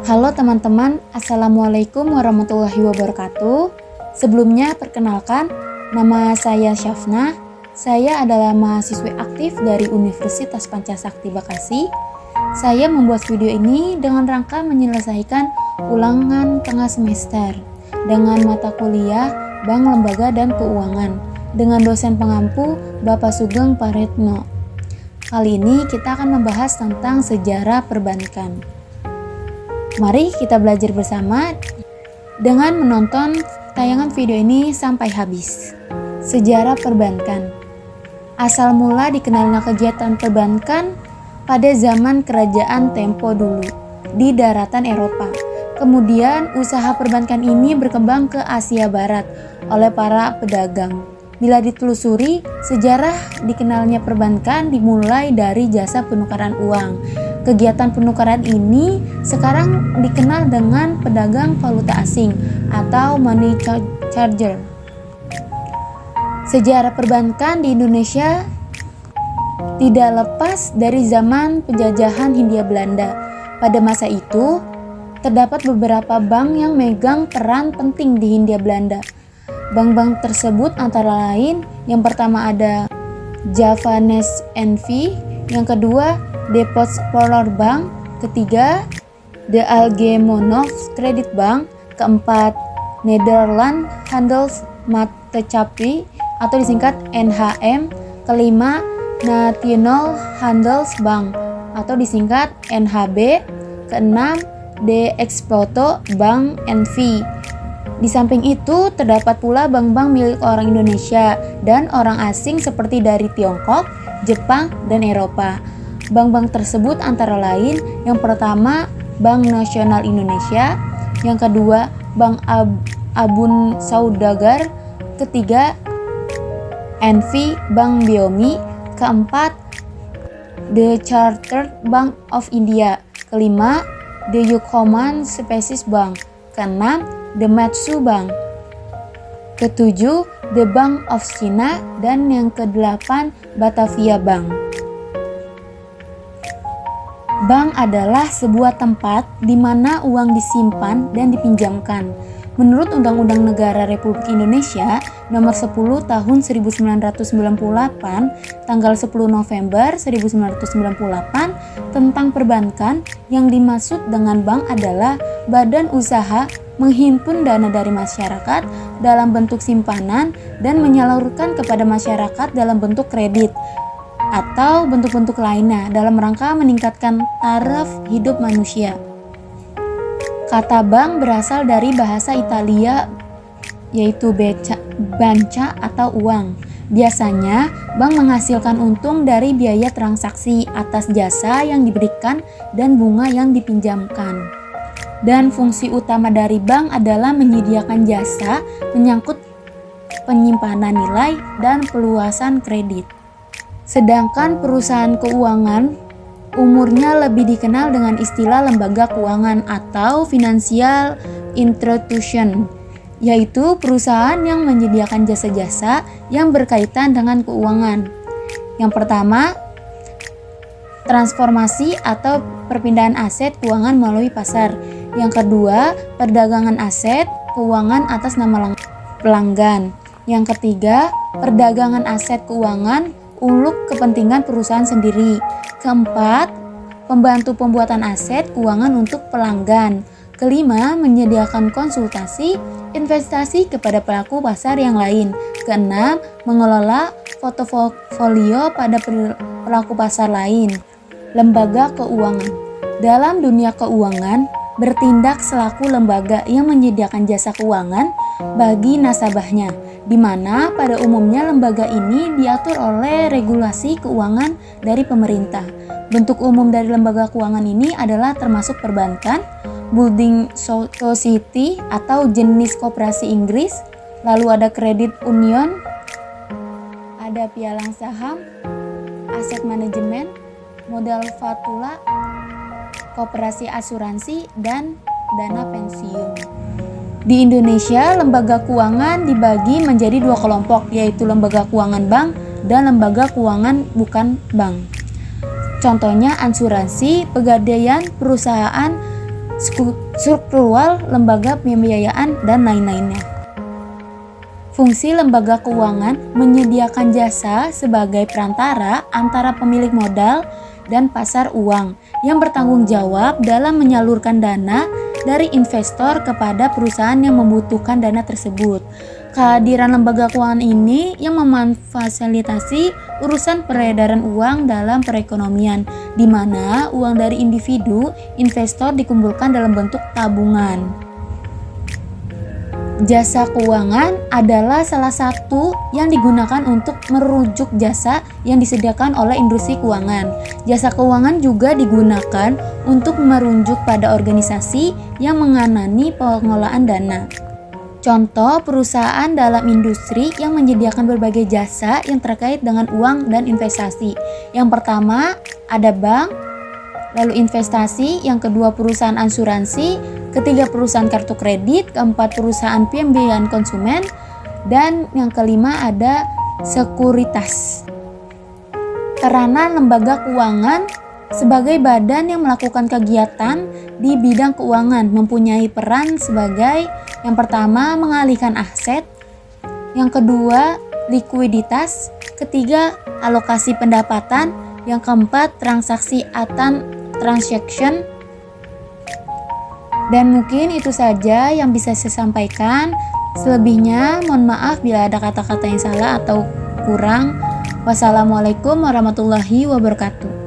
Halo teman-teman, Assalamualaikum warahmatullahi wabarakatuh. Sebelumnya perkenalkan, nama saya Syafna. Saya adalah mahasiswi aktif dari Universitas Pancasakti Bekasi. Saya membuat video ini dengan rangka menyelesaikan ulangan tengah semester dengan mata kuliah Bank, Lembaga, dan Keuangan dengan dosen pengampu Bapak Sugeng Paretno. Kali ini kita akan membahas tentang sejarah perbankan. Mari kita belajar bersama dengan menonton tayangan video ini sampai habis. Sejarah perbankan. Asal mula dikenalnya kegiatan perbankan pada zaman kerajaan Tempo dulu di daratan Eropa. Kemudian usaha perbankan ini berkembang ke Asia Barat oleh para pedagang. Bila ditelusuri, sejarah dikenalnya perbankan dimulai dari jasa penukaran uang. Kegiatan penukaran ini sekarang dikenal dengan pedagang valuta asing atau money changer. Sejarah perbankan di Indonesia tidak lepas dari zaman penjajahan Hindia Belanda. Pada masa itu, terdapat beberapa bank yang megang peran penting di Hindia Belanda. Bank-bank tersebut antara lain, yang pertama ada Javanese NV, yang kedua Depositpolder Bank, ketiga De Algemeenschap Credit Bank, keempat Nederland Handelsmaatschappij atau disingkat NHM, kelima National Handelsbank atau disingkat NHB, keenam De Exporto Bank NV. Di samping itu, terdapat pula bank-bank milik orang Indonesia dan orang asing seperti dari Tiongkok, Jepang, dan Eropa. Bank-bank tersebut antara lain, yang pertama Bank Nasional Indonesia, yang kedua Bank Abun Saudagar, ketiga NV Bank Biomi, keempat The Chartered Bank of India, kelima The Yukoman Species Bank, keenam The Matsu Bank, ketujuh The Bank of China, dan yang kedelapan Batavia Bank. Bank adalah sebuah tempat di mana uang disimpan dan dipinjamkan. Menurut Undang-Undang Negara Republik Indonesia Nomor 10 Tahun 1998, tanggal 10 November 1998, tentang perbankan, yang dimaksud dengan bank adalah badan usaha menghimpun dana dari masyarakat dalam bentuk simpanan dan menyalurkan kepada masyarakat dalam bentuk kredit atau bentuk-bentuk lainnya dalam rangka meningkatkan taraf hidup manusia. Kata bank berasal dari bahasa Italia yaitu banca atau uang. Biasanya, bank menghasilkan untung dari biaya transaksi atas jasa yang diberikan dan bunga yang dipinjamkan. Dan fungsi utama dari bank adalah menyediakan jasa menyangkut penyimpanan nilai dan peluasan kredit. Sedangkan perusahaan keuangan umurnya lebih dikenal dengan istilah lembaga keuangan atau financial institution, yaitu perusahaan yang menyediakan jasa-jasa yang berkaitan dengan keuangan. Yang pertama, transformasi atau perpindahan aset keuangan melalui pasar. Yang kedua, perdagangan aset keuangan atas nama pelanggan. Yang ketiga, perdagangan aset keuangan untuk kepentingan perusahaan sendiri. Keempat, pembantu pembuatan aset keuangan untuk pelanggan. Kelima, menyediakan konsultasi investasi kepada pelaku pasar yang lain. Keenam, mengelola portofolio pada pelaku pasar lain. Lembaga keuangan. Dalam dunia keuangan, bertindak selaku lembaga yang menyediakan jasa keuangan bagi nasabahnya, di mana pada umumnya lembaga ini diatur oleh regulasi keuangan dari pemerintah. Bentuk umum dari lembaga keuangan ini adalah termasuk perbankan, building society atau jenis koperasi Inggris, lalu ada credit union, ada pialang saham, aset manajemen, modal fatula, koperasi asuransi, dan dana pensiun. Di Indonesia, lembaga keuangan dibagi menjadi dua kelompok, yaitu lembaga keuangan bank dan lembaga keuangan bukan bank. Contohnya asuransi, pegadaian, perusahaan, struktural lembaga pembiayaan, dan lain-lainnya. Fungsi lembaga keuangan menyediakan jasa sebagai perantara antara pemilik modal dan pasar uang yang bertanggung jawab dalam menyalurkan dana dari investor kepada perusahaan yang membutuhkan dana tersebut. Kehadiran lembaga keuangan ini yang memfasilitasi urusan peredaran uang dalam perekonomian, di mana uang dari individu investor dikumpulkan dalam bentuk tabungan. Jasa keuangan adalah salah satu yang digunakan untuk merujuk jasa yang disediakan oleh industri keuangan. Jasa keuangan juga digunakan untuk merujuk pada organisasi yang mengenani pengelolaan dana. Contoh perusahaan dalam industri yang menyediakan berbagai jasa yang terkait dengan uang dan investasi. Yang pertama ada bank, lalu investasi, yang kedua perusahaan asuransi, ketiga perusahaan kartu kredit, keempat perusahaan pembiayaan konsumen, dan yang kelima ada sekuritas. Peranan lembaga keuangan sebagai badan yang melakukan kegiatan di bidang keuangan mempunyai peran sebagai yang pertama mengalihkan aset, yang kedua likuiditas, ketiga alokasi pendapatan, yang keempat transaksi atau transaction. Dan mungkin itu saja yang bisa saya sampaikan. Selebihnya mohon maaf bila ada kata-kata yang salah atau kurang. Wassalamualaikum warahmatullahi wabarakatuh.